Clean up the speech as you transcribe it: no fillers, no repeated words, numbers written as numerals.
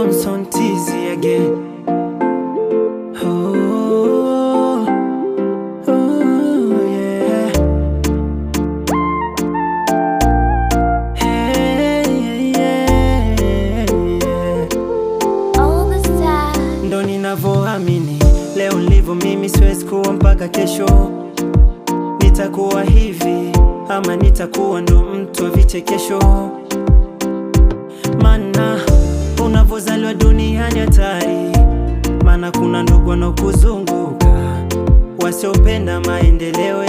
Monson Tizzy again. Oh, oh, yeah. Hey, yeah, yeah. All the time. Ndo ninavyoamini leo nilivyo mimi, siwezi kuwa mpaka kesho. Nitakuwa hivi ama nitakuwa ndo mtu wa vichekesho. Mana unavozaliwa duniani hatari, mana kuna ndugu wanaokuzunguka wasiopenda maendeleo